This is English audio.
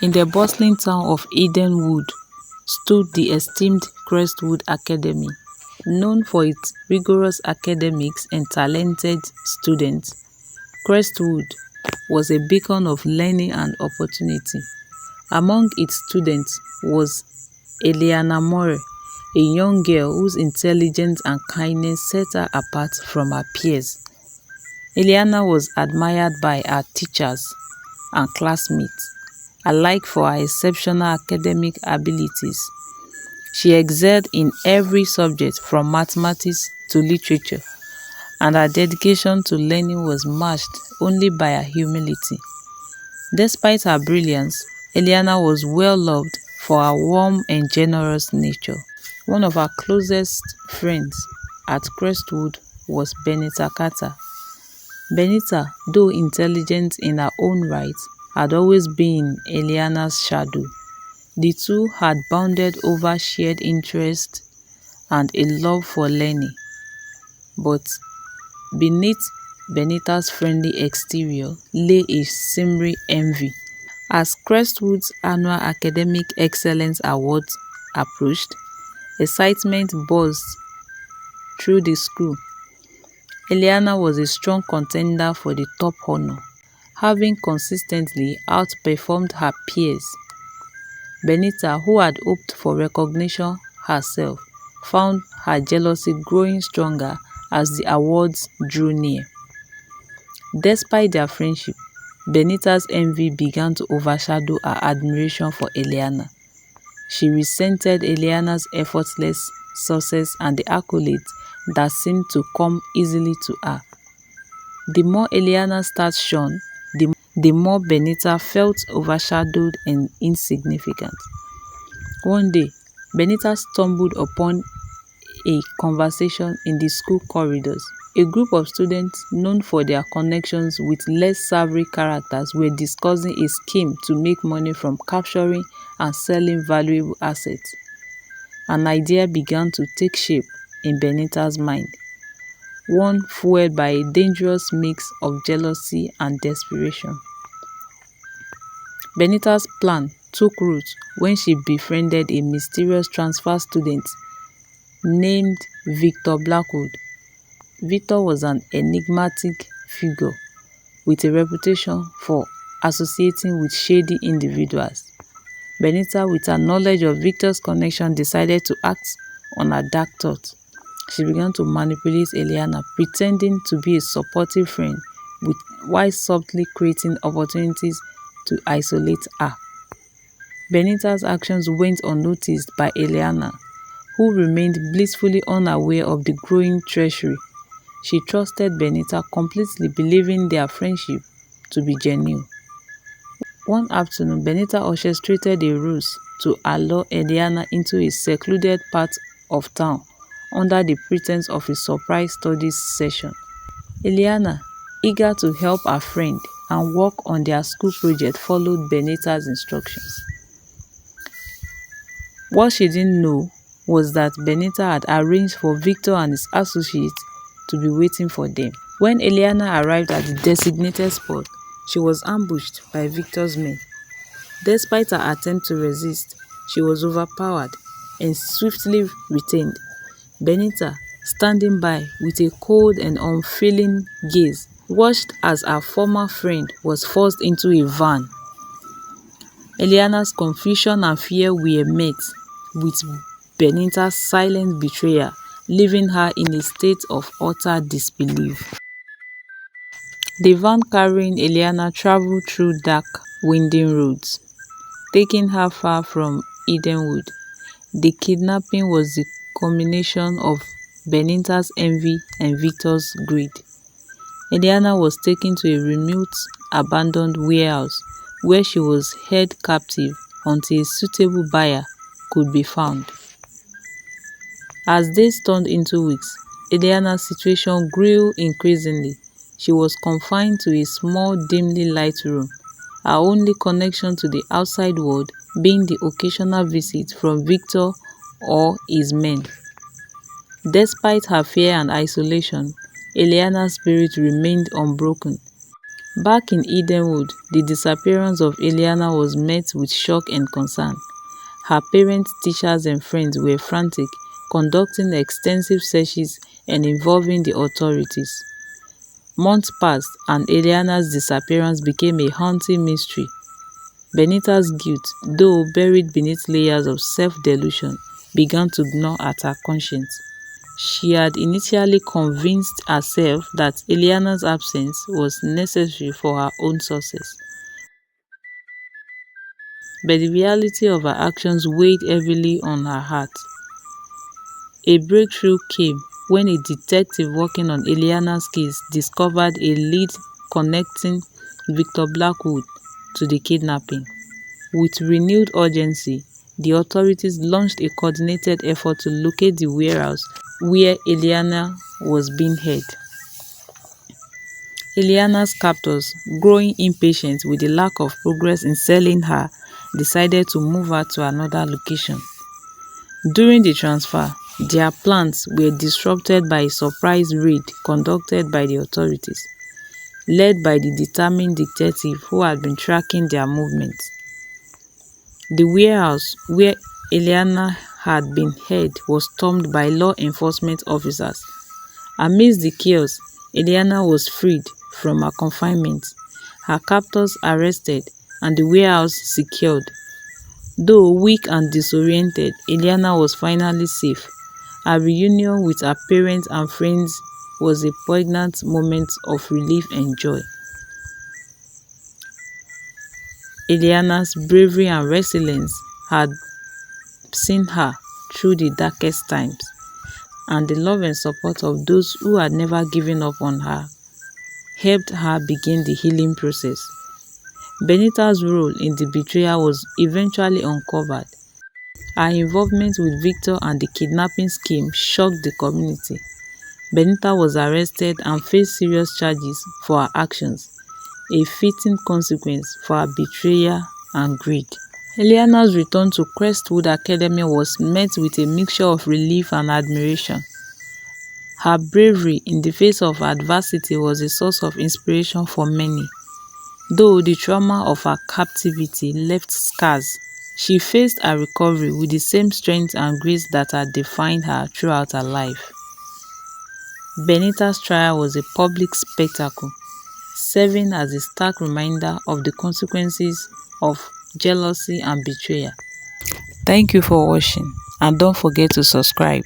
In the bustling town of Edenwood stood the esteemed Crestwood Academy. Known for its rigorous academics and talented students, Crestwood was a beacon of learning and opportunity. Among its students was Aeliana, a young girl whose intelligence and kindness set her apart from her peers. Aeliana was admired by her teachers and classmates alike for her exceptional academic abilities. She excelled in every subject from mathematics to literature, and her dedication to learning was matched only by her humility. Despite her brilliance, Aeliana was well loved for her warm and generous nature. One of her closest friends at Crestwood was Benita Carter. Benita, though intelligent in her own right, had always been in Aeliana's shadow. The two had bonded over shared interests and a love for learning. But beneath Benita's friendly exterior lay a simmering envy. As Crestwood's annual Academic Excellence Awards approached, excitement buzzed through the school. Aeliana was a strong contender for the top honor, having consistently outperformed her peers. Benita, who had hoped for recognition herself, found her jealousy growing stronger as the awards drew near. Despite their friendship, Benita's envy began to overshadow her admiration for Aeliana. She resented Aeliana's effortless success and the accolades that seemed to come easily to her. The more Aeliana's stars shone, the more Benita felt overshadowed and insignificant. One day, Benita stumbled upon a conversation in the school corridors. A group of students known for their connections with less savvy characters were discussing a scheme to make money from capturing and selling valuable assets. An idea began to take shape in Benita's mind, one fueled by a dangerous mix of jealousy and desperation. Benita's plan took root when she befriended a mysterious transfer student named Victor Blackwood. Victor was an enigmatic figure with a reputation for associating with shady individuals. Benita, with her knowledge of Victor's connection, decided to act on her dark thoughts. She began to manipulate Aeliana, pretending to be a supportive friend, while subtly creating opportunities to isolate her. Benita's actions went unnoticed by Aeliana, who remained blissfully unaware of the growing treachery. She trusted Benita completely, believing their friendship to be genuine. One afternoon, Benita orchestrated a ruse to allure Aeliana into a secluded part of town under the pretense of a surprise studies session. Aeliana, eager to help her friend and work on their school project, followed Benita's instructions. What she didn't know was that Benita had arranged for Victor and his associates to be waiting for them. When Aeliana arrived at the designated spot, she was ambushed by Victor's men. Despite her attempt to resist, she was overpowered and swiftly retained. Benita, standing by with a cold and unfeeling gaze, watched as her former friend was forced into a van. Aeliana's confusion and fear were met with Benita's silent betrayal, leaving her in a state of utter disbelief. The van carrying Aeliana traveled through dark, winding roads, taking her far from Edenwood. The kidnapping was the culmination of Benita's envy and Victor's greed. Aeliana was taken to a remote, abandoned warehouse where she was held captive until a suitable buyer could be found. As days turned into weeks, Aeliana's situation grew increasingly. She was confined to a small, dimly lit room, her only connection to the outside world being the occasional visit from Victor or his men. Despite her fear and isolation, Aeliana's spirit remained unbroken. Back in Edenwood, the disappearance of Aeliana was met with shock and concern. Her parents, teachers and friends were frantic, conducting extensive searches and involving the authorities. Months passed and Aeliana's disappearance became a haunting mystery. Benita's guilt, though buried beneath layers of self-delusion, began to gnaw at her conscience. She had initially convinced herself that Aeliana's absence was necessary for her own success. But the reality of her actions weighed heavily on her heart. A breakthrough came when a detective working on Aeliana's case discovered a lead connecting Victor Blackwood to the kidnapping. With renewed urgency, the authorities launched a coordinated effort to locate the warehouse where Aeliana was being held. Aeliana's captors, growing impatient with the lack of progress in selling her, decided to move her to another location. During the transfer, their plans were disrupted by a surprise raid conducted by the authorities, led by the determined detective who had been tracking their movements. The warehouse where Aeliana had been held was stormed by law enforcement officers. Amidst the chaos, Aeliana was freed from her confinement, her captors arrested, and the warehouse secured. Though weak and disoriented, Aeliana was finally safe. Her reunion with her parents and friends was a poignant moment of relief and joy. Aeliana's bravery and resilience had seen her through the darkest times, and the love and support of those who had never given up on her helped her begin the healing process. Benita's role in the betrayal was eventually uncovered. Her involvement with Victor and the kidnapping scheme shocked the community. Benita was arrested and faced serious charges for her actions, a fitting consequence for her betrayal and greed. Aeliana's return to Crestwood Academy was met with a mixture of relief and admiration. Her bravery in the face of adversity was a source of inspiration for many. Though the trauma of her captivity left scars, she faced her recovery with the same strength and grace that had defined her throughout her life. Benita's trial was a public spectacle, serving as a stark reminder of the consequences of jealousy and betrayal. Thank you for watching, and don't forget to subscribe.